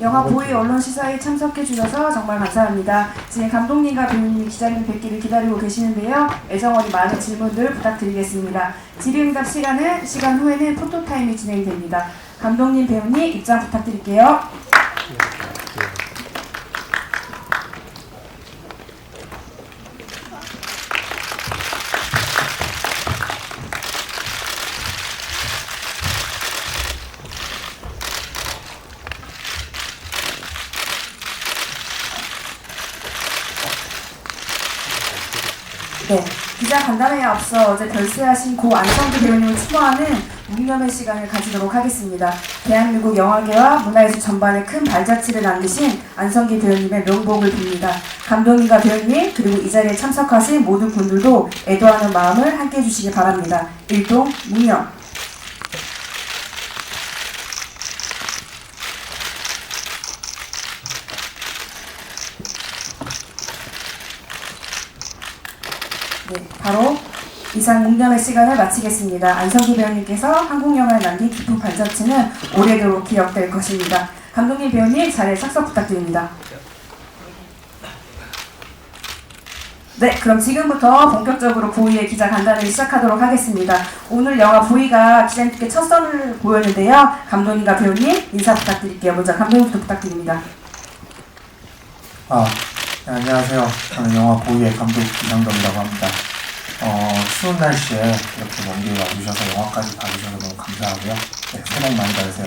영화 보이 언론 시사에 참석해 주셔서 정말 감사합니다. 지금 감독님과 배우님이 기자님 뵙기를 기다리고 계시는데요. 애정어린 많은 질문들 부탁드리겠습니다. 질의응답 시간 후에는 포토타임이 진행됩니다. 감독님, 배우님 입장 부탁드릴게요. 네, 기자 간담회에 앞서 어제 별세하신 고 안성기 배우님을 추모하는 묵념의 시간을 가지도록 하겠습니다. 대한민국 영화계와 문화예술 전반에 큰 발자취를 남기신 안성기 배우님의 명복을 빕니다. 감독님과 배우님 그리고 이 자리에 참석하신 모든 분들도 애도하는 마음을 함께 해주시기 바랍니다. 일동 묵념. 네, 바로 이상 묵념의 시간을 마치겠습니다. 안성기 배우님께서 한국 영화에 남긴 깊은 발자취는 오래도록 기억될 것입니다. 감독님, 배우님 자리에 착석 부탁드립니다. 네, 그럼 지금부터 본격적으로 보이의 기자 간담회를 시작하도록 하겠습니다. 오늘 영화 보이가 기자님께 첫 선을 보였는데요. 감독님과 배우님 인사 부탁드릴게요. 먼저 감독님부터 부탁드립니다. 네, 안녕하세요. 저는 영화 보이의 감독 이상덕이라고 합니다. 추운 날씨에 이렇게 먼 길 와주셔서 영화까지 봐주셔서 너무 감사하고요. 네, 새해 복 많이 받으세요.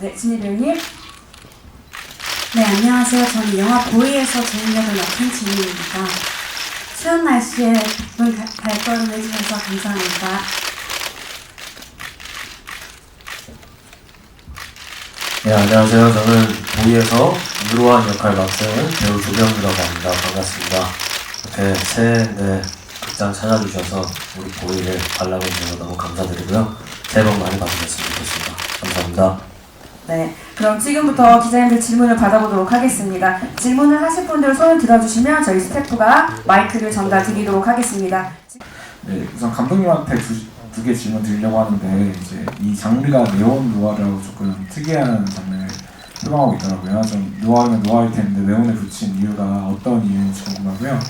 네, 진희 배우님. 네, 안녕하세요. 저는 영화 보이에서 주인 역을 맡은 진희입니다. 추운 날씨에 바쁜 발걸음 해주셔서 감사합니다. 네, 안녕하세요. 저는 보이에서 유로한 역할 맡은 배우 조병이라고 합니다. 반갑습니다. 이렇게 새해 극장 찾아주셔서 우리 보이를 관람해주셔서 너무 감사드리고요. 새해 복 많이 받으셨으면 좋겠습니다. 감사합니다. 네, 그럼 지금부터 기자님들 질문을 받아보도록 하겠습니다. 질문을 하실 분들 손을 들어주시면 저희 스태프가 마이크를 전달 드리도록 하겠습니다. 네, 우선 감독님한테 두 개 질문 드리려고 하는데 이제 이 장르가 네온 누아르라고 조금 특이한 장르를 표방하고 있더라고요. 좀 누아르면 누아르일 텐데 네온에 붙인 이유가 어떤 이유인지 궁금하고요.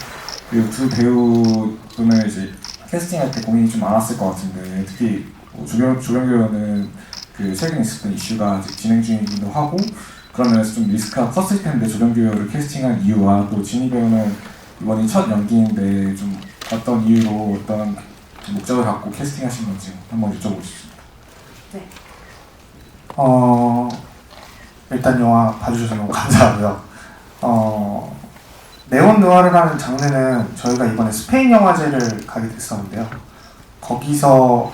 그리고 두 배우분을 이제 캐스팅할 때 고민이 좀 많았을 것 같은데 특히 조병 배우는 그 최근에 있었던 이슈가 아직 진행 중이기도 하고 그런 면에서 좀 리스크가 컸을 텐데 조병 배우를 캐스팅한 이유와 또 진희 배우는 이번이 첫 연기인데 좀 어떤 이유로 어떤 목적을 갖고 캐스팅하신 건지 한번 여쭤보고 싶습니다. 네. 일단 영화 봐주셔서 너무 감사하고요. 네온 누아르라는 장르는 저희가 이번에 스페인 영화제를 가게 됐었는데요. 거기서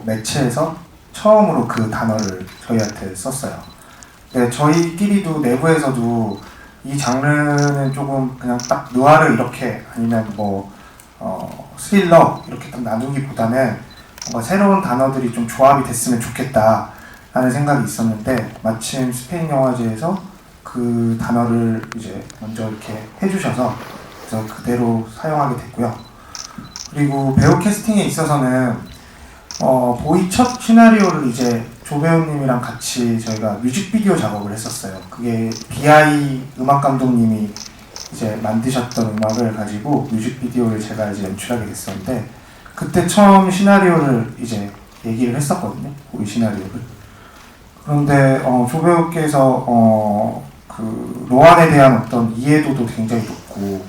매체에서 처음으로 그 단어를 저희한테 썼어요. 네, 저희끼리도 내부에서도 이 장르는 조금 그냥 딱 누아르 이렇게 아니면 뭐 스릴러 이렇게 딱 나누기보다는 뭔가 새로운 단어들이 좀 조합이 됐으면 좋겠다 라는 생각이 있었는데 마침 스페인 영화제에서 그 단어를 이제 먼저 이렇게 해주셔서 그래서 그대로 사용하게 됐고요. 그리고 배우 캐스팅에 있어서는 보이 첫 시나리오를 이제 조 배우님이랑 같이 저희가 뮤직비디오 작업을 했었어요. 그게 BI 음악 감독님이 이제 만드셨던 음악을 가지고 뮤직비디오를 제가 이제 연출하게 됐었는데 그때 처음 시나리오를 이제 얘기를 했었거든요. 보이 시나리오를. 그런데 조 배우께서 그 로안에 대한 어떤 이해도도 굉장히 높고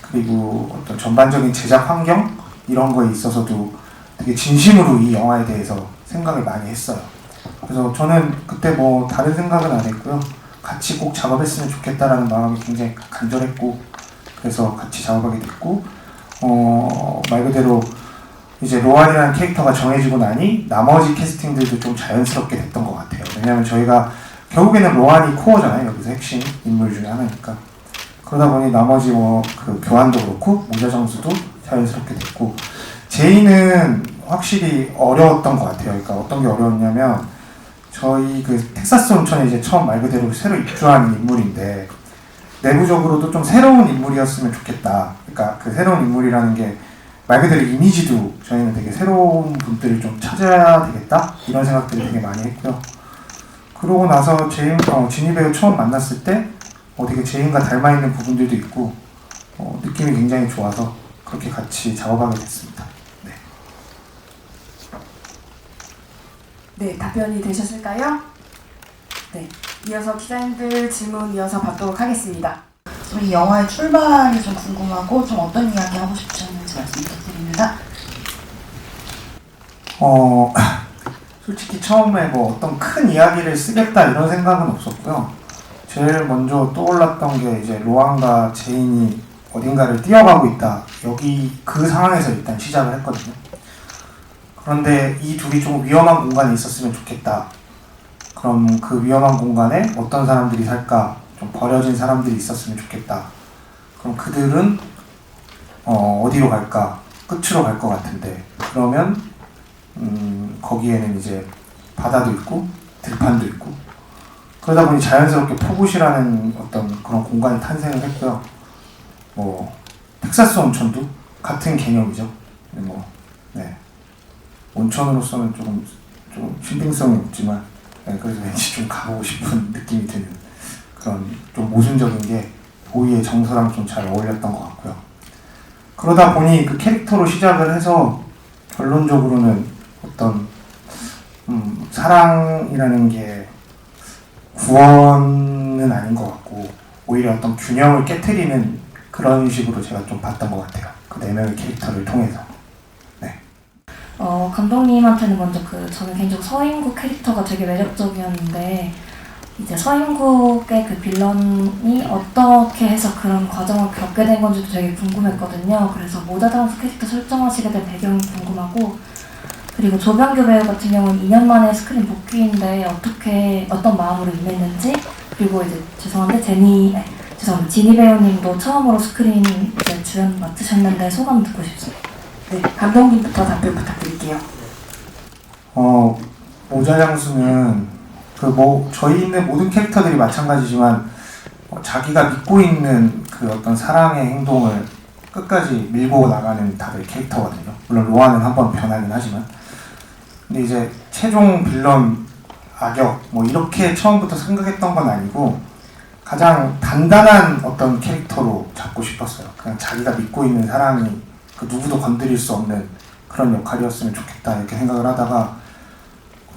그리고 어떤 전반적인 제작 환경 이런 거에 있어서도 되게 진심으로 이 영화에 대해서 생각을 많이 했어요. 그래서 저는 그때 뭐 다른 생각은 안 했고요. 같이 꼭 작업했으면 좋겠다라는 마음이 굉장히 간절했고 그래서 같이 작업하게 됐고 말 그대로 이제 로안이라는 캐릭터가 정해지고 나니 나머지 캐스팅들도 좀 자연스럽게 됐던 것 같아요. 왜냐하면 저희가 결국에는 로안이 코어잖아요. 여기서 핵심 인물 중에 하나니까. 그러다 보니 나머지 뭐 그 교환도 그렇고 모자 장수도 자연스럽게 됐고 제이는 확실히 어려웠던 것 같아요. 그러니까 어떤 게 어려웠냐면 저희 그 텍사스 온천에 이제 처음 말 그대로 새로 입주한 인물인데 내부적으로도 좀 새로운 인물이었으면 좋겠다. 그러니까 그 새로운 인물이라는 게 말 그대로 이미지도 저희는 되게 새로운 분들을 좀 찾아야 되겠다 이런 생각들을 되게 많이 했고요. 그러고 나서 지니 배우 처음 만났을 때 되게 제인과 닮아 있는 부분들도 있고 느낌이 굉장히 좋아서 그렇게 같이 작업하게 됐습니다. 네. 네, 답변이 되셨을까요? 네, 이어서 기자님들 질문 이어서 받도록 하겠습니다. 우리 영화의 출발이 좀 궁금하고 좀 어떤 이야기 하고 싶으셨는지 말씀 부탁드립니다. 솔직히 처음에 어떤 큰 이야기를 쓰겠다 이런 생각은 없었고요. 제일 먼저 떠올랐던 게 이제 로안과 제인이 어딘가를 뛰어가고 있다. 여기 그 상황에서 일단 시작을 했거든요. 그런데 이 둘이 좀 위험한 공간에 있었으면 좋겠다. 그럼 그 위험한 공간에 어떤 사람들이 살까? 좀 버려진 사람들이 있었으면 좋겠다. 그럼 그들은 어디로 갈까? 끝으로 갈 것 같은데 그러면 거기에는 이제 바다도 있고 들판도 있고 그러다 보니 자연스럽게 포굿이라는 어떤 그런 공간이 탄생을 했고요. 텍사스 온천도 같은 개념이죠. 네. 온천으로서는 조금 신빙성이 없지만 그래서 왠지 좀 가보고 싶은 느낌이 드는 그런 좀 모순적인 게 보이의 정서랑 좀 잘 어울렸던 것 같고요. 그러다 보니 그 캐릭터로 시작을 해서 결론적으로는 어떤 사랑이라는 게 구원은 아닌 것 같고 오히려 어떤 균형을 깨트리는 그런 식으로 제가 좀 봤던 것 같아요. 그 네 명의 캐릭터를 통해서. 네. 감독님한테는 먼저 저는 개인적으로 서인국 캐릭터가 되게 매력적이었는데 이제 서인국의 그 빌런이 어떻게 해서 그런 과정을 겪게 된 건지도 되게 궁금했거든요. 그래서 모자장수 캐릭터 설정하시게 된 배경이 궁금하고 그리고 조병규 배우 같은 경우는 2년 만에 스크린 복귀인데 어떤 마음으로 임했는지 그리고 이제 지니 배우님도 처음으로 스크린 이제 주연 맡으셨는데 소감 듣고 싶습니다. 네, 감독님부터 답변 부탁드릴게요. 모자장수는 저희 있는 모든 캐릭터들이 마찬가지지만 자기가 믿고 있는 그 어떤 사랑의 행동을 끝까지 밀고 나가는 다들 캐릭터거든요. 물론 로아는 한번 변하긴 하지만 근데 이제 최종 빌런 악역 이렇게 처음부터 생각했던 건 아니고 가장 단단한 어떤 캐릭터로 잡고 싶었어요. 그냥 자기가 믿고 있는 사랑이 그 누구도 건드릴 수 없는 그런 역할이었으면 좋겠다 이렇게 생각을 하다가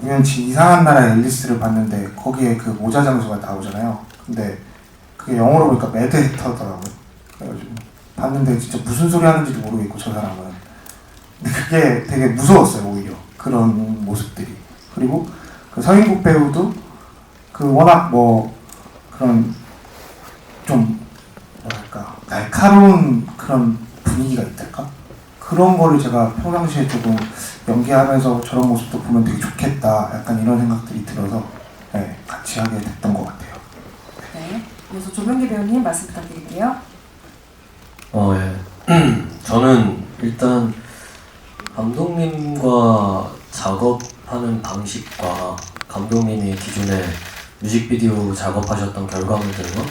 우연치 이상한 나라의 앨리스를 봤는데 거기에 그 모자장수가 나오잖아요. 근데 그게 영어로 보니까 매드 헥터더라고요. 그래가지고 봤는데 진짜 무슨 소리 하는지도 모르겠고 저 사람은 근데 그게 되게 무서웠어요. 오히려 그런 모습들이. 그리고 그 서인국 배우도 워낙 그런 좀 날카로운 그런 분위기가 있달까? 그런 거를 제가 평상시에 조금 연기하면서 저런 모습도 보면 되게 좋겠다 약간 이런 생각들이 들어서 같이 하게 됐던 것 같아요. 네, 그래서 조병기 배우님 말씀 부탁드릴게요. 예. 저는 일단 감독님과 작업하는 방식과 감독님이 기존에 뮤직비디오 작업하셨던 결과물들과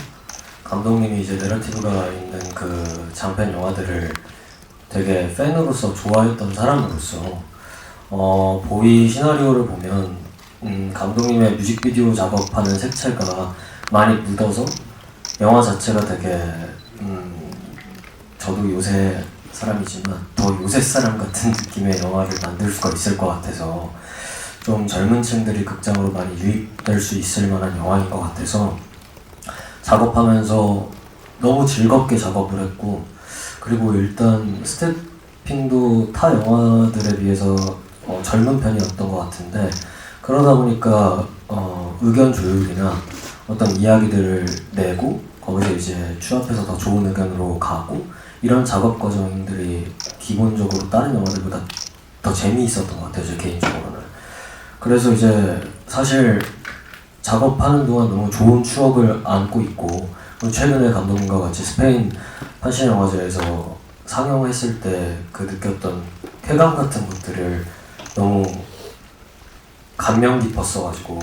감독님이 이제 내러티브가 있는 그 장편 영화들을 되게 팬으로서 좋아했던 사람으로서 보이 시나리오를 보면 감독님의 뮤직비디오 작업하는 색채가 많이 묻어서 영화 자체가 되게 저도 요새 사람이지만 더 요새 사람 같은 느낌의 영화를 만들 수가 있을 것 같아서 좀 젊은 층들이 극장으로 많이 유입될 수 있을 만한 영화인 것 같아서 작업하면서 너무 즐겁게 작업을 했고 그리고 일단 스태핑도 타 영화들에 비해서 젊은 편이었던 것 같은데 그러다 보니까 의견 조율이나 어떤 이야기들을 내고 거기서 이제 취합해서 더 좋은 의견으로 가고 이런 작업 과정들이 기본적으로 다른 영화들보다 더 재미있었던 것 같아요. 제 개인적으로는. 그래서 이제 사실 작업하는 동안 너무 좋은 추억을 안고 있고 최근에 감독님과 같이 스페인 판시영화제에서 상영했을 때 그 느꼈던 쾌감 같은 것들을 너무 감명 깊었어가지고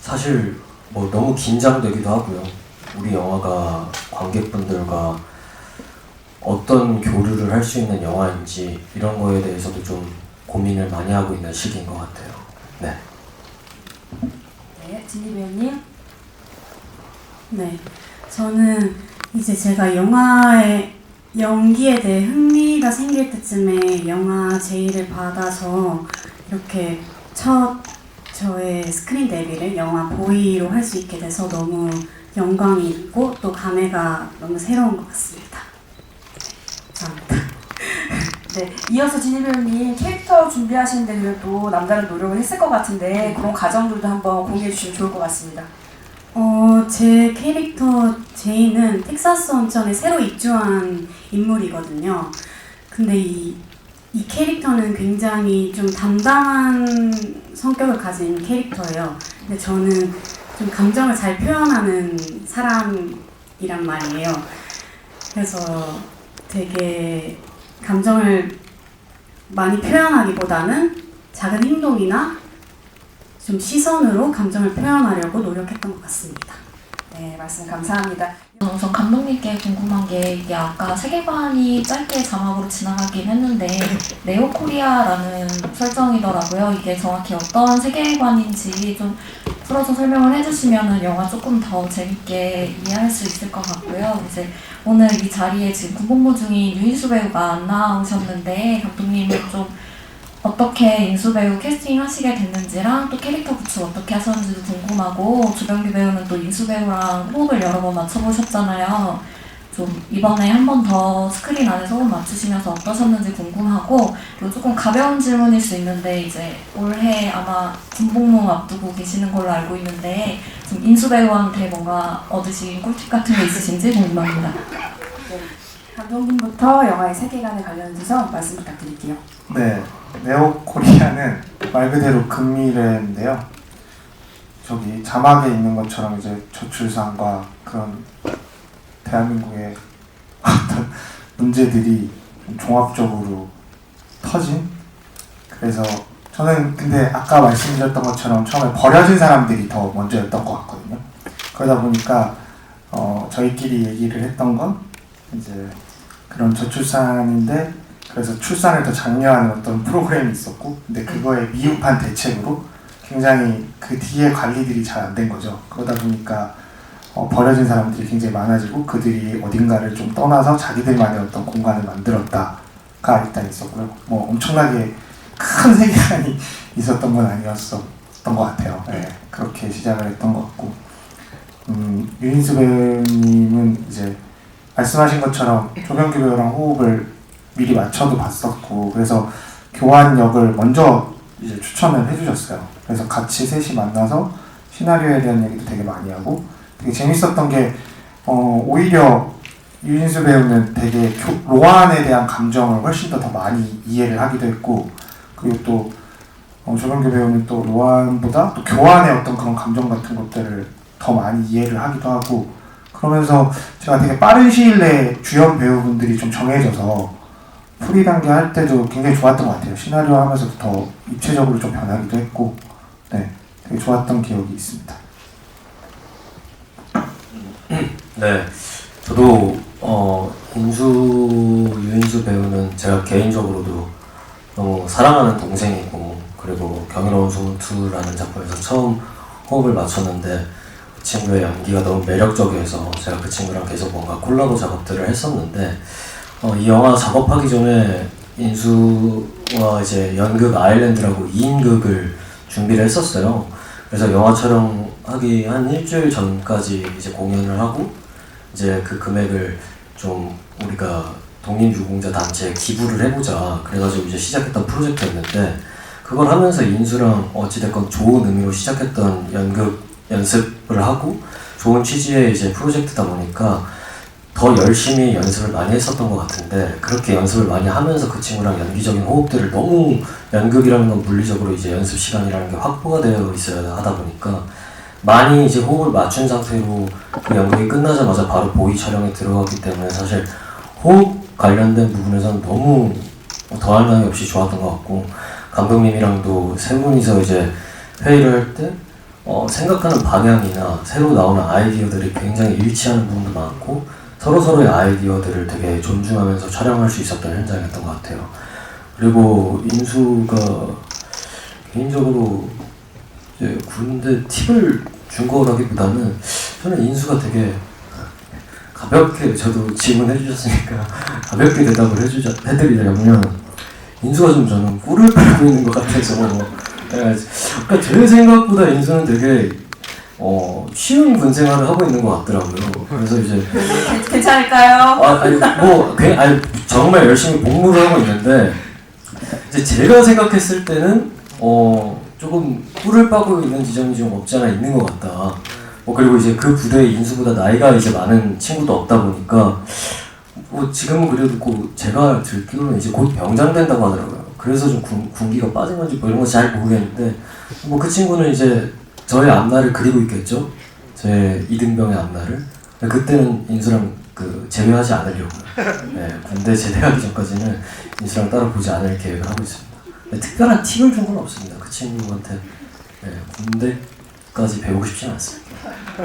사실 너무 긴장되기도 하고요. 우리 영화가 관객분들과 어떤 교류를 할 수 있는 영화인지 이런 거에 대해서도 좀 고민을 많이 하고 있는 시기인 것 같아요. 네. 네, 진희 배우님. 네, 저는 이제 제가 영화의 연기에 대해 흥미가 생길 때쯤에 영화 제의를 받아서 이렇게 첫 저의 스크린 데뷔를 영화 보이로 할 수 있게 돼서 너무 영광이 있고 또 감회가 너무 새로운 것 같습니다. 감사합니다. 네, 이어서 진희 배우님 캐릭터 준비하시는데 그래도 남다른 노력을 했을 것 같은데 그런 과정들도 한번 공유해 주시면 좋을 것 같습니다. 제 캐릭터 제이는 텍사스 온천에 새로 입주한 인물이거든요. 근데 이 캐릭터는 굉장히 좀 담담한 성격을 가진 캐릭터예요. 근데 저는 좀 감정을 잘 표현하는 사람이란 말이에요. 그래서 되게 감정을 많이 표현하기보다는 작은 행동이나 좀 시선으로 감정을 표현하려고 노력했던 것 같습니다. 네, 말씀 감사합니다. 우선 감독님께 궁금한 게 이게 아까 세계관이 짧게 자막으로 지나가긴 했는데 네오코리아라는 설정이더라고요. 이게 정확히 어떤 세계관인지 좀 풀어서 설명을 해주시면 영화 조금 더 재밌게 이해할 수 있을 것 같고요. 이제 오늘 이 자리에 지금 군복무 중인 유인수 배우가 안 나오셨는데 감독님은 좀 어떻게 인수 배우 캐스팅 하시게 됐는지랑 또 캐릭터 구축 어떻게 하셨는지도 궁금하고 조병규 배우는 또 인수 배우랑 호흡을 여러 번 맞춰보셨잖아요. 좀 이번에 한 번 더 스크린 안에서 호흡 맞추시면서 어떠셨는지 궁금하고 그리고 조금 가벼운 질문일 수 있는데 이제 올해 아마 군복무 앞두고 계시는 걸로 알고 있는데 좀 인수 배우한테 뭔가 얻으신 꿀팁 같은 게 있으신지 궁금합니다. 네, 감독님부터 영화의 세계관에 관련해서 말씀 부탁드릴게요. 네, 네오코리아는 말 그대로 금미래인데요. 저기 자막에 있는 것처럼 이제 저출산과 그런 대한민국의 어떤 문제들이 좀 종합적으로 터진. 그래서 저는 근데 아까 말씀드렸던 것처럼 처음에 버려진 사람들이 더 먼저였던 것 같거든요. 그러다 보니까 저희끼리 얘기를 했던 건 이제 그런 저출산인데 그래서 출산을 더 장려하는 어떤 프로그램이 있었고 근데 그거에 미흡한 대책으로 굉장히 그 뒤에 관리들이 잘 안 된 거죠. 그러다 보니까 버려진 사람들이 굉장히 많아지고 그들이 어딘가를 좀 떠나서 자기들만의 어떤 공간을 만들었다가 일단 있었고요. 뭐 엄청나게 큰 세계관이 있었던 건 아니었던 것 같아요. 네, 그렇게 시작을 했던 것 같고 유인수 배우님은 이제 말씀하신 것처럼 조병규 배우랑 호흡을 미리 맞춰도 봤었고 그래서 교환 역을 먼저 이제 추천을 해주셨어요. 그래서 같이 셋이 만나서 시나리오에 대한 얘기도 되게 많이 하고 되게 재밌었던 게 오히려 유인수 배우는 되게 로안에 대한 감정을 훨씬 더 많이 이해를 하기도 했고 그리고 또 조병규 배우는 또 로안보다 또 교환의 어떤 그런 감정 같은 것들을 더 많이 이해를 하기도 하고 그러면서 제가 되게 빠른 시일 내에 주연 배우분들이 좀 정해져서 프리 단계 할 때도 굉장히 좋았던 것 같아요. 시나리오 하면서도 더 입체적으로 좀 변하기도 했고 네, 되게 좋았던 기억이 있습니다. 네, 저도 유인수 배우는 제가 개인적으로도 너무 사랑하는 동생이고 그리고 경이로운 소문 2라는 작품에서 처음 호흡을 맞췄는데 그 친구의 연기가 너무 매력적이어서 제가 그 친구랑 계속 뭔가 콜라보 작업들을 했었는데 이 영화 작업하기 전에 인수와 이제 연극 아일랜드라고 2인극을 준비를 했었어요. 그래서 영화 촬영하기 한 일주일 전까지 이제 공연을 하고 이제 그 금액을 좀 우리가 독립유공자 단체에 기부를 해보자 그래가지고 이제 시작했던 프로젝트였는데 그걸 하면서 인수랑 어찌됐건 좋은 의미로 시작했던 연극 연습을 하고 좋은 취지의 이제 프로젝트다 보니까 더 열심히 연습을 많이 했었던 것 같은데 그렇게 연습을 많이 하면서 그 친구랑 연기적인 호흡들을 너무 연극이라는 건 물리적으로 이제 연습 시간이라는 게 확보가 되어 있어야 하다 보니까 많이 이제 호흡을 맞춘 상태로 그 연극이 끝나자마자 바로 보이 촬영에 들어갔기 때문에 사실 호흡 관련된 부분에서는 너무 더할 나위 없이 좋았던 것 같고 감독님이랑도 세 분이서 이제 회의를 할 때 생각하는 방향이나 새로 나오는 아이디어들이 굉장히 일치하는 부분도 많고 서로서로의 아이디어들을 되게 존중하면서 촬영할 수 있었던 현장이었던 것 같아요. 그리고 인수가 개인적으로 이제 군대 팁을 준 거라기보다는 저는 인수가 되게 가볍게, 저도 질문해 주셨으니까 가볍게 대답을 해드리자면, 인수가 좀 저는 꿀을 빨고 있는 것 같아서, 그러니까 제 생각보다 인수는 되게 쉬운 군 생활을 하고 있는 것 같더라고요. 그래서 이제 괜찮을까요? 아니 정말 열심히 복무를 하고 있는데, 이제 제가 생각했을 때는 조금 꿀을 빠고 있는 지점이 좀 없지 않아 있는 것 같다. 그리고 이제 그 부대에 인수보다 나이가 이제 많은 친구도 없다 보니까, 지금은 그래도 제가 듣기로는 이제 곧 병장 된다고 하더라고요. 그래서 좀 군기가 빠진 건지 이런 거 잘 모르겠는데, 그 친구는 이제 저의 앞날을 그리고 있겠죠? 제 이등병의 앞날을. 그때는 인수랑 제외하지 않으려고요. 네, 군대 제대하기 전까지는 인수랑 따로 보지 않을 계획을 하고 있습니다. 특별한 팁을 준 건 없습니다. 그 친구한테. 네, 군대까지 배우고 싶진 않습니다.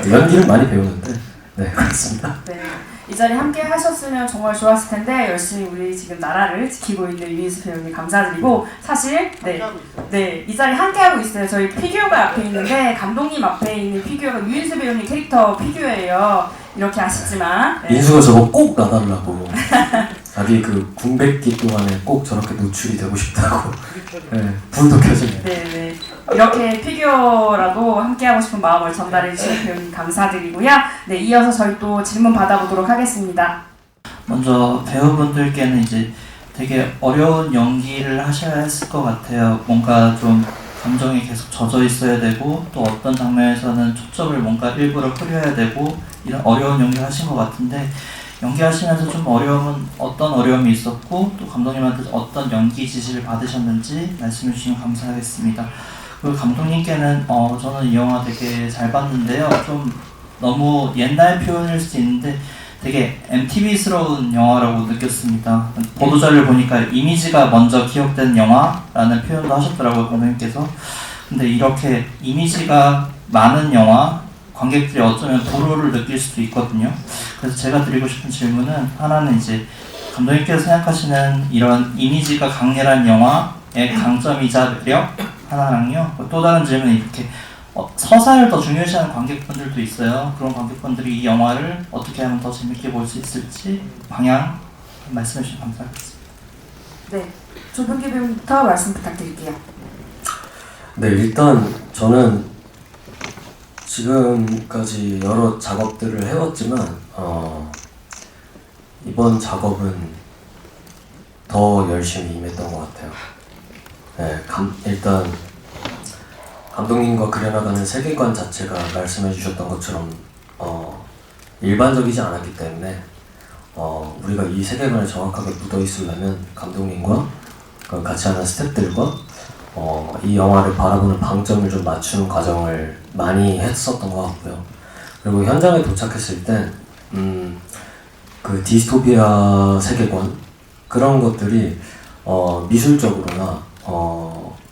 연기는 많이 배우는데, 네, 그렇습니다. 네, 이 자리 함께 하셨으면 정말 좋았을 텐데 열심히 우리 지금 나라를 지키고 있는 유인수 배우님 감사드리고, 사실 이 자리 함께 하고 있어요. 저희 피규어가 앞에 있는데 감독님 앞에 있는 피규어가 유인수 배우님 캐릭터 피규어예요. 이렇게 아쉽지만 인수가 저거 꼭 놔달라고. 자기 군백기 동안에 꼭 저렇게 노출이 되고 싶다고. 네, 불도 켜지네. 네. 이렇게 피규어라도 함께하고 싶은 마음을 전달해 주신 배우님 감사드리고요. 네, 이어서 저희 또 질문 받아보도록 하겠습니다. 먼저 배우분들께는 이제 되게 어려운 연기를 하셔야 했을 것 같아요. 뭔가 좀 감정이 계속 젖어 있어야 되고, 또 어떤 장면에서는 초점을 뭔가 일부러 흐려야 되고, 이런 어려운 연기를 하신 것 같은데, 연기하시면서 좀 어떤 어려움이 있었고, 또 감독님한테 어떤 연기 지시를 받으셨는지 말씀해 주시면 감사하겠습니다. 그리고 감독님께는 저는 이 영화 되게 잘 봤는데요. 좀 너무 옛날 표현일 수도 있는데 되게 MTV스러운 영화라고 느꼈습니다. 보도자료를 보니까 이미지가 먼저 기억되는 영화라는 표현도 하셨더라고요, 감독님께서. 근데 이렇게 이미지가 많은 영화, 관객들이 어쩌면 불호를 느낄 수도 있거든요. 그래서 제가 드리고 싶은 질문은, 하나는 이제 감독님께서 생각하시는 이런 이미지가 강렬한 영화의 강점이자 매력 하나랑요, 또 다른 질문은 이렇게 서사를 더 중요시하는 관객분들도 있어요. 그런 관객분들이 이 영화를 어떻게 하면 더 재밌게 볼 수 있을지 방향 말씀해 주시면 감사하겠습니다. 네, 조병기 배우님부터 말씀 부탁드릴게요. 네, 일단 저는 지금까지 여러 작업들을 해왔지만 이번 작업은 더 열심히 임했던 것 같아요. 네, 일단 감독님과 그려나가는 세계관 자체가 말씀해 주셨던 것처럼 일반적이지 않았기 때문에 우리가 이 세계관에 정확하게 묻어 있으려면 감독님과 같이 하는 스태프들과 이 영화를 바라보는 방점을 좀 맞추는 과정을 많이 했었던 것 같고요. 그리고 현장에 도착했을 땐 그 디스토피아 세계관, 그런 것들이 미술적으로나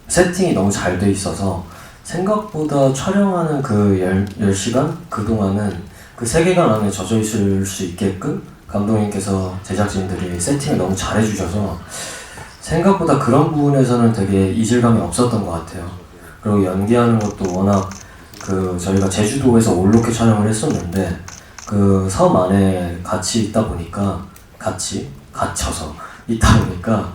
세팅이 너무 잘 돼 있어서 생각보다 촬영하는 그 10시간 그동안은 그 세계관 안에 젖어 있을 수 있게끔 감독님께서 제작진들이 세팅을 너무 잘 해주셔서 생각보다 그런 부분에서는 되게 이질감이 없었던 것 같아요. 그리고 연기하는 것도 워낙 저희가 제주도에서 올로케 촬영을 했었는데 그 섬 안에 같이 있다 보니까 갇혀서 있다 보니까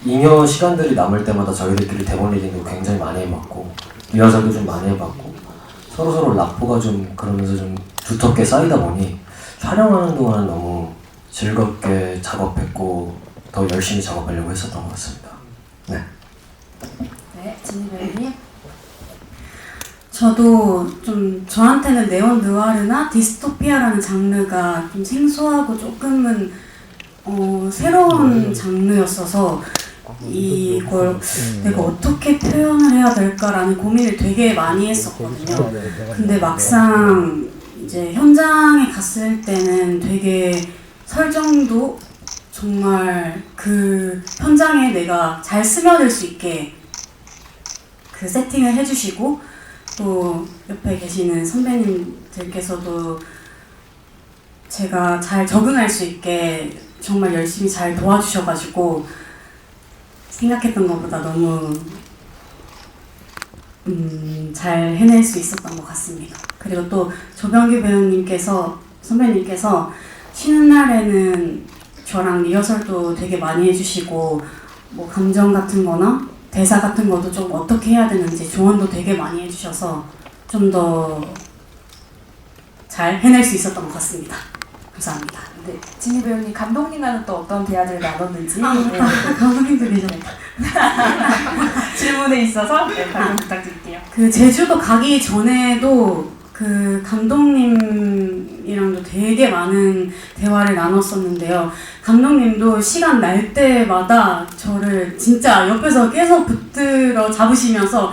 잉여 시간들이 남을 때마다 저희들끼리 대본 리딩도 굉장히 많이 해봤고 리허설도 좀 많이 해봤고 서로서로 라포가 좀 그러면서 좀 두텁게 쌓이다 보니 촬영하는 동안 너무 즐겁게 작업했고 더 열심히 작업하려고 했었던 것 같습니다. 네. 네, 진희 배우님. 저도 좀 저한테는 네온느와르나 디스토피아라는 장르가 좀 생소하고 조금은 새로운 장르였어서 이걸 내가 어떻게 표현을 해야 될까라는 고민을 되게 많이 했었거든요. 근데 막상 이제 현장에 갔을 때는 되게 설정도 정말 그 현장에 내가 잘 스며들 수 있게 그 세팅을 해주시고, 또 옆에 계시는 선배님들께서도 제가 잘 적응할 수 있게 정말 열심히 잘 도와주셔가지고 생각했던 것보다 너무 잘 해낼 수 있었던 것 같습니다. 그리고 또 조병규 선배님께서 쉬는 날에는 저랑 리허설도 되게 많이 해주시고 뭐 감정 같은 거나 대사 같은 것도 좀 어떻게 해야 되는지 조언도 되게 많이 해주셔서 좀 더 잘 해낼 수 있었던 것 같습니다. 감사합니다. 네, 진희 배우님 감독님과는 또 어떤 대화들을 나눴는지 네, 감독님들이죠. 질문에 있어서 발표 부탁드릴게요. 그 제주도 가기 전에도 그 감독님이랑도 되게 많은 대화를 나눴었는데요. 감독님도 시간 날 때마다 저를 진짜 옆에서 계속 붙들어 잡으시면서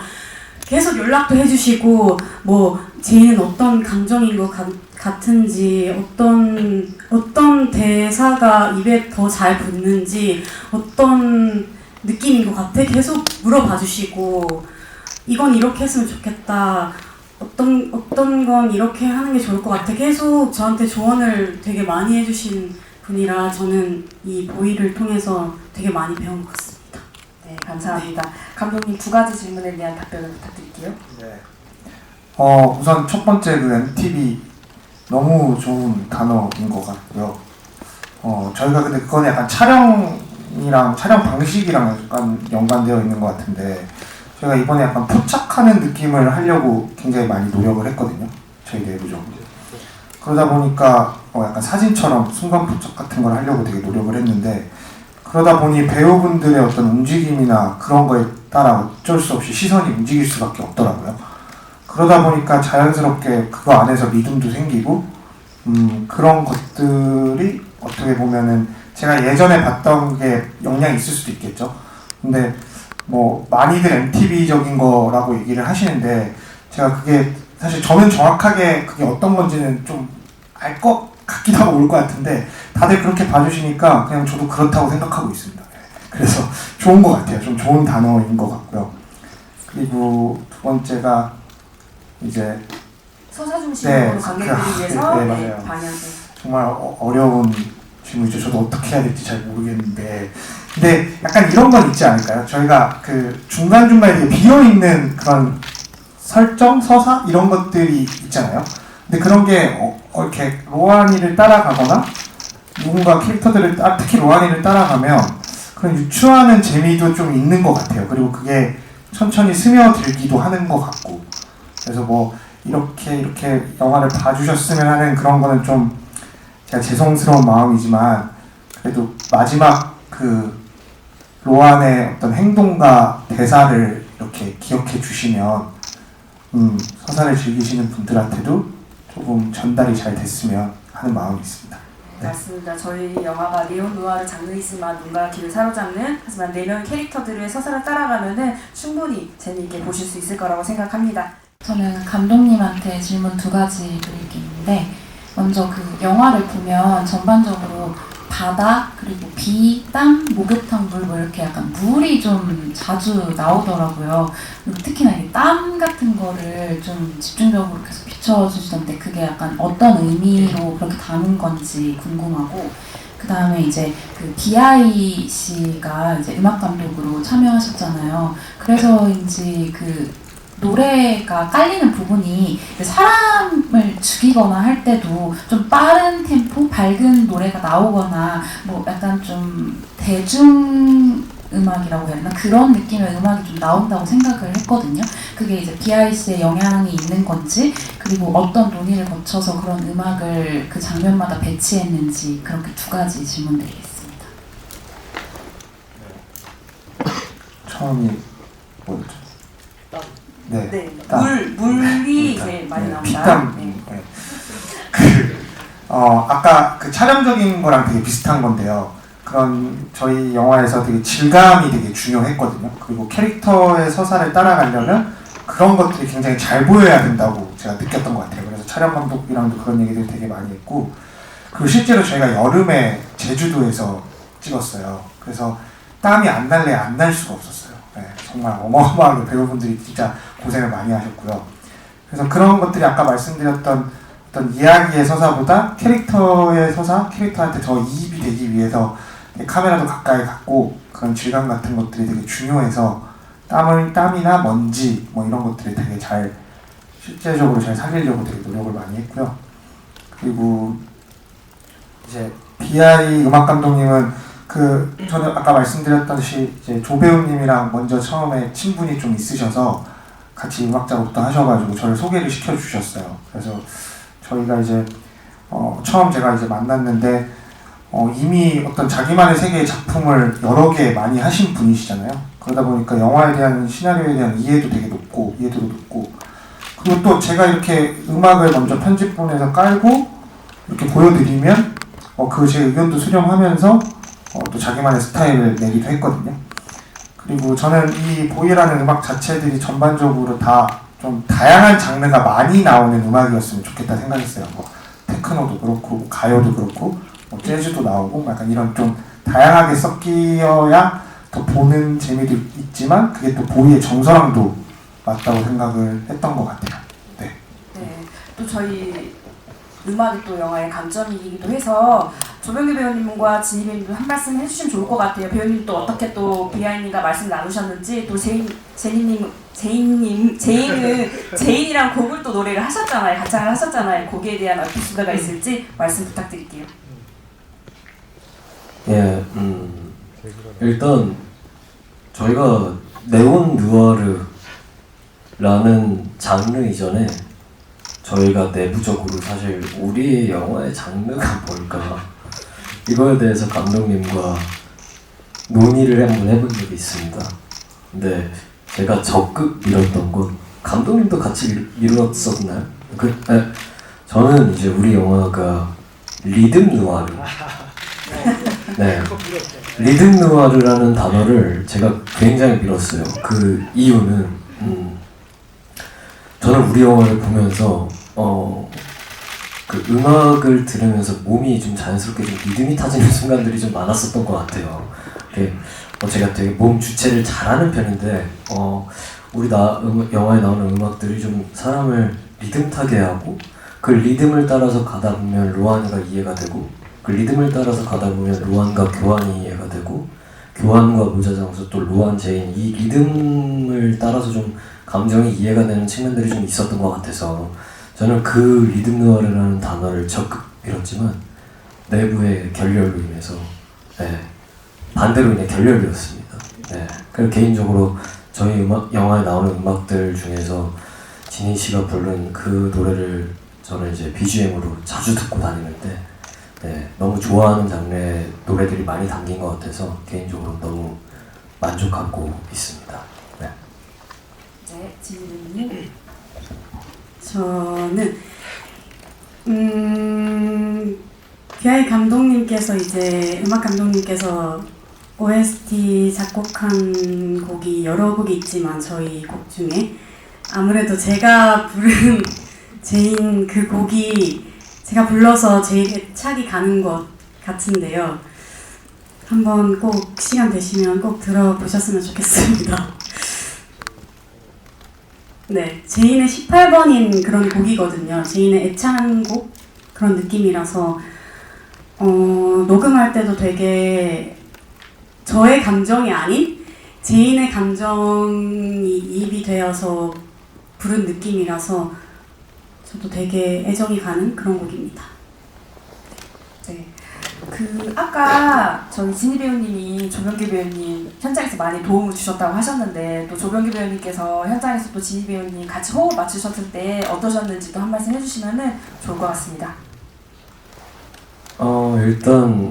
계속 연락도 해주시고 뭐 제이는 어떤 감정인 것 같은지 어떤 대사가 입에 더 잘 붙는지 어떤 느낌인 것 같아 계속 물어봐 주시고 이건 이렇게 했으면 좋겠다 어떤 건 이렇게 하는 게 좋을 것 같아 계속 저한테 조언을 되게 많이 해주신 분이라 저는 이 보이를 통해서 되게 많이 배운 것 같습니다. 네, 감사합니다. 감독님 2가지 질문에 대한 답변을 부탁드릴게요. 네. 우선 첫 번째 그 MTV 너무 좋은 단어인 것 같고요. 저희가 근데 그건 약간 촬영 방식이랑 약간 연관되어 있는 것 같은데 저희가 이번에 약간 포착하는 느낌을 하려고 굉장히 많이 노력을 했거든요. 저희 내부적으로. 그러다 보니까 약간 사진처럼 순간 포착 같은 걸 하려고 되게 노력을 했는데 그러다 보니 배우분들의 어떤 움직임이나 그런 거에 따라 어쩔 수 없이 시선이 움직일 수밖에 없더라고요. 그러다 보니까 자연스럽게 그거 안에서 리듬도 생기고 그런 것들이 어떻게 보면은 제가 예전에 봤던 게 영향이 있을 수도 있겠죠. 근데 뭐 많이들 MTV적인 거라고 얘기를 하시는데 제가 그게 사실 저는 정확하게 그게 어떤 건지는 좀 알 것 같기도 하고 올 것 같은데 다들 그렇게 봐주시니까 그냥 저도 그렇다고 생각하고 있습니다. 그래서 좋은 것 같아요. 좀 좋은 단어인 것 같고요. 그리고 2번째가 이제 서사 중심으로 관객들을 위해서 네, 맞아요. 방향을 정말 어려운 질문이죠. 저도 어떻게 해야 될지 잘 모르겠는데 근데 약간 이런 건 있지 않을까요? 저희가 그 중간중간에 비어있는 그런 설정, 서사 이런 것들이 있잖아요. 근데 그런 게 이렇게 로아니를 따라가거나 누군가 캐릭터들을 특히 로아니를 따라가면 그런 유추하는 재미도 좀 있는 것 같아요. 그리고 그게 천천히 스며들기도 하는 것 같고 그래서 뭐 이렇게 영화를 봐주셨으면 하는 그런 거는 좀 제가 죄송스러운 마음이지만 그래도 마지막 그 로안의 어떤 행동과 대사를 이렇게 기억해 주시면 서사를 즐기시는 분들한테도 조금 전달이 잘 됐으면 하는 마음이 있습니다. 네. 맞습니다. 저희 영화가 네온 누아르 장르이지만 눈과 귀를 사로잡는 하지만 4명의 캐릭터들의 서사를 따라가면은 충분히 재미있게 보실 수 있을 거라고 생각합니다. 저는 감독님한테 질문 2가지 드릴 게 있는데 먼저 그 영화를 보면 전반적으로 바다 그리고 비, 땅, 목욕탕, 물 뭐 이렇게 약간 물이 좀 자주 나오더라고요. 그리고 특히나 이 땀 같은 거를 좀 집중적으로 계속 비춰주시던데 그게 약간 어떤 의미로 그렇게 담은 건지 궁금하고 그 다음에 이제 그 비아이 씨가 이제 음악 감독으로 참여하셨잖아요. 그래서인지 그 노래가 깔리는 부분이 사람을 죽이거나 할 때도 좀 빠른 템포, 밝은 노래가 나오거나 뭐 약간 좀 대중 음악이라고 해야 되나? 그런 느낌의 음악이 좀 나온다고 생각을 했거든요. 그게 이제 BIC의 영향이 있는 건지 그리고 어떤 논의를 거쳐서 그런 음악을 그 장면마다 배치했는지 그렇게 2가지 질문드리겠습니다. 처음이 뭐였죠? 네. 네, 땀. 물이 제일 많이 나온다. 피땀. 네. 아까 그 촬영적인 거랑 되게 비슷한 건데요. 그런 저희 영화에서 되게 질감이 되게 중요했거든요. 그리고 캐릭터의 서사를 따라가려면 그런 것들이 굉장히 잘 보여야 된다고 제가 느꼈던 것 같아요. 그래서 촬영 감독이랑도 그런 얘기들 되게 많이 했고 그리고 실제로 저희가 여름에 제주도에서 찍었어요. 그래서 땀이 안 날래 안 날 수가 없었어요. 네, 정말 어마어마하게 배우분들이 진짜 고생을 많이 하셨고요. 그래서 그런 것들이 아까 말씀드렸던 어떤 이야기의 서사보다 캐릭터의 서사, 캐릭터한테 더 이입이 되기 위해서 카메라도 가까이 갖고 그런 질감 같은 것들이 되게 중요해서 땀이나 먼지 뭐 이런 것들이 되게 잘 실제적으로 잘 살리려고 되게 노력을 많이 했고요. 그리고 이제 BI 음악 감독님은 저는 아까 말씀드렸듯이 이제 조 배우님이랑 먼저 처음에 친분이 좀 있으셔서 같이 음악 작업도 하셔가지고 저를 소개를 시켜주셨어요. 그래서 저희가 이제 처음 제가 이제 만났는데 이미 어떤 자기만의 세계의 작품을 여러 개 많이 하신 분이시잖아요. 그러다 보니까 영화에 대한 시나리오에 대한 이해도도 높고 그리고 또 제가 이렇게 음악을 먼저 편집본에서 깔고 이렇게 보여드리면 그 제 의견도 수렴하면서 또 자기만의 스타일을 내기도 했거든요. 그리고 저는 이 보이라는 음악 자체들이 전반적으로 다 좀 다양한 장르가 많이 나오는 음악이었으면 좋겠다 생각했어요. 뭐 테크노도 그렇고 뭐 가요도 그렇고 뭐 재즈도 나오고 약간 이런 좀 다양하게 섞여야 더 보는 재미도 있지만 그게 또 보이의 정서랑도 맞다고 생각을 했던 것 같아요. 네. 네, 또 저희 음악이 또 영화의 강점이기도 해서 조병규 배우님과 진희 배우님도 한 말씀 해주시면 좋을 것 같아요. 배우님 또 어떻게 또 비하인드가 말씀 나누셨는지 또 제인이랑 곡을 또 노래를 하셨잖아요. 가창을 하셨잖아요. 거기에 대한 에피소드가 있을지 말씀 부탁드릴게요. 예, 일단 저희가 네온 누아르라는 장르 이전에 저희가 내부적으로 사실 우리의 영화의 장르가 뭘까 이거에 대해서 감독님과 논의를 한번 해본 적이 있습니다. 근데 제가 적극 밀었던 건 감독님도 같이 밀었었나요? 저는 이제 우리 영화가 리듬 누아르. 네, 리듬 누아르라는 단어를 제가 굉장히 밀었어요. 그 이유는 저는 우리 영화를 보면서 그 음악을 들으면서 몸이 좀 자연스럽게 좀 리듬이 타지는 순간들이 좀 많았었던 것 같아요. 제가 되게 몸 주체를 잘하는 편인데 우리 영화에 나오는 음악들이 좀 사람을 리듬 타게 하고 그 리듬을 따라서 가다 보면 로안이가 이해가 되고 그 리듬을 따라서 가다 보면 로안과 교환이 이해가 되고 교환과 모자장서 또 로안, 제인 이 리듬을 따라서 좀 감정이 이해가 되는 측면들이 좀 있었던 것 같아서 저는 그 리듬 누아르라는 단어를 적극 밀었지만 내부의 결렬로 인해서 반대로 인해 결렬이었습니다. 그리고 개인적으로 저희 영화에 나오는 음악들 중에서 진희 씨가 부른 그 노래를 저는 이제 BGM으로 자주 듣고 다니는데 너무 좋아하는 장르의 노래들이 많이 담긴 것 같아서 개인적으로 너무 만족하고 있습니다. 네, 진희 배우님. 저는 비아이 감독님께서 이제 음악 감독님께서 OST 작곡한 곡이 여러 곡이 있지만 저희 곡 중에 아무래도 제가 부른 제인 그 곡이 제가 불러서 제일 애착이 가는 것 같은데요. 한번 꼭 시간 되시면 꼭 들어보셨으면 좋겠습니다. 네, 제인의 18번인 그런 곡이거든요. 제인의 애창곡 그런 느낌이라서 녹음할 때도 되게 저의 감정이 아닌 제인의 감정이 이입이 되어서 부른 느낌이라서 저도 되게 애정이 가는 그런 곡입니다. 네. 아까 저희 진희 배우님이 조병규 배우님 현장에서 많이 도움을 주셨다고 하셨는데 또 조병규 배우님께서 현장에서 또 진희 배우님 같이 호흡 맞추셨을 때 어떠셨는지도 한 말씀 해주시면 좋을 것 같습니다. 일단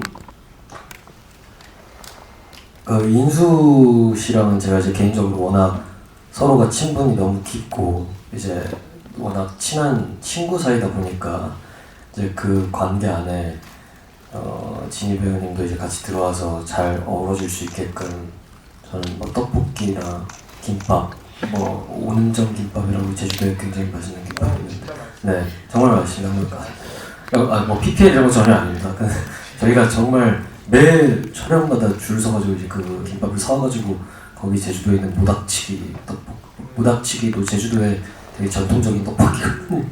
인수 씨랑은 제가 이제 개인적으로 워낙 서로가 친분이 너무 깊고 이제 워낙 친한 친구 사이다 보니까 이제 그 관계 안에 진희 배우님도 이제 같이 들어와서 잘 어우러질 수 있게끔 저는 뭐 떡볶이나 김밥, 뭐 오는점 김밥이라고 제주도에 굉장히 맛있는 김밥이 있는데 정말 맛있습니다. 뭐 PPL 이런 거 전혀 아닙니다. 저희가 정말 매 촬영마다 줄 서가지고 이제 그 김밥을 사와가지고 거기 제주도에 있는 모닥치기도 제주도에 되게 전통적인 떡볶이고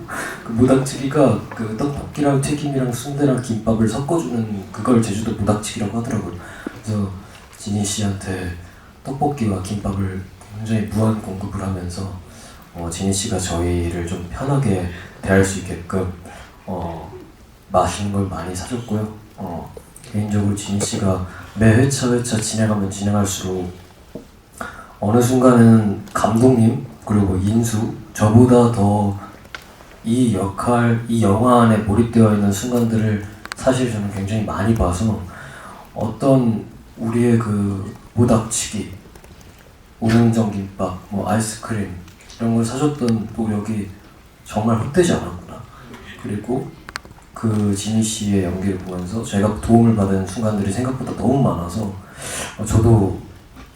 그 모닥치기가 그 떡볶이랑 튀김이랑 순대랑 김밥을 섞어주는 그걸 제주도 모닥치기라고 하더라고요. 그래서 지니 씨한테 떡볶이와 김밥을 굉장히 무한 공급을 하면서 지니 씨가 저희를 좀 편하게 대할 수 있게끔 맛있는 걸 많이 사줬고요. 개인적으로 지니 씨가 매 회차 진행하면 진행할수록 어느 순간은 감독님 그리고 인수 저보다 더 이 역할, 이 영화 안에 몰입되어 있는 순간들을 사실 저는 굉장히 많이 봐서 어떤 우리의 그 모닥치기, 우릉정 김밥, 뭐 아이스크림 이런 걸 사줬던 노력이 정말 헛되지 않았구나. 그리고 그 지니 씨의 연기를 보면서 제가 도움을 받은 순간들이 생각보다 너무 많아서 저도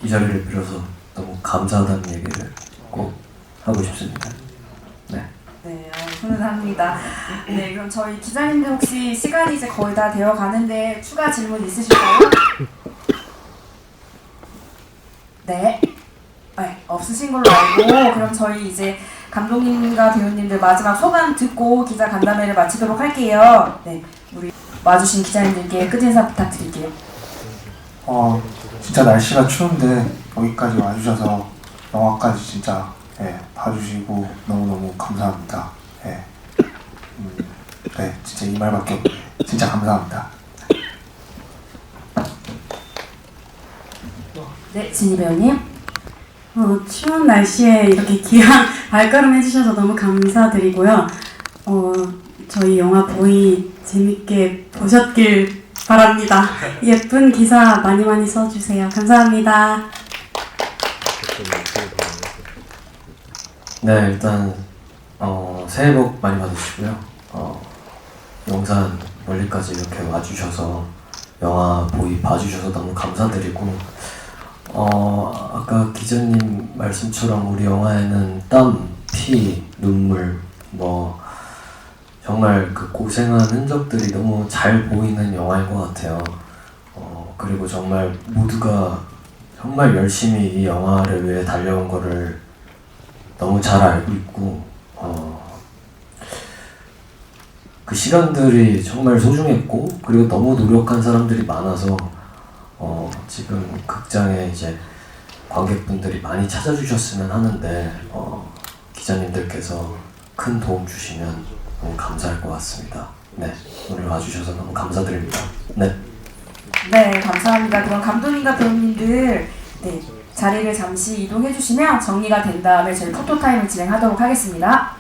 이 자리를 빌어서 너무 감사하다는 얘기를 꼭 하고 싶습니다. 네. 네, 훈훈합니다. 네, 그럼 저희 기자님들 혹시 시간이 이제 거의 다 되어 가는데 추가 질문 있으실까요? 네. 네, 없으신 걸로 알고 그럼 저희 이제 감독님과 배우님들 마지막 소감 듣고 기자 간담회를 마치도록 할게요. 네, 우리 와주신 기자님들께 끝인사 부탁드릴게요. 진짜 날씨가 추운데 여기까지 와주셔서 영화까지 진짜 봐주시고 너무너무 감사합니다. 진짜 이 말밖에 없네. 진짜 감사합니다. 네, 진희 배우님. 추운 날씨에 이렇게 귀한 발걸음 해주셔서 너무 감사드리고요. 저희 영화 보이 재밌게 보셨길 바랍니다. 예쁜 기사 많이 많이 써주세요. 감사합니다. 네, 일단 새해 복 많이 받으시고요. 용산 멀리까지 이렇게 와주셔서 영화 보이 봐주셔서 너무 감사드리고 아까 기자님 말씀처럼 우리 영화에는 땀, 피, 눈물 뭐 정말 그 고생한 흔적들이 너무 잘 보이는 영화인 것 같아요. 그리고 정말 모두가 정말 열심히 이 영화를 위해 달려온 거를 너무 잘 알고 있고 그 시간들이 정말 소중했고 그리고 너무 노력한 사람들이 많아서 지금 극장에 이제 관객분들이 많이 찾아주셨으면 하는데 기자님들께서 큰 도움 주시면 너무 감사할 것 같습니다. 네, 오늘 와주셔서 너무 감사드립니다. 네. 네, 감사합니다. 그럼 감독님과 배우님들 자리를 잠시 이동해 주시면 정리가 된 다음에 저희 포토타임을 진행하도록 하겠습니다.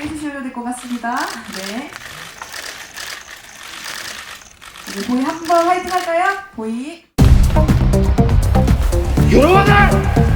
해주셔야 될 것 같습니다. 네. 이제 보이 한번 화이팅 할까요? 보이. 여러분들!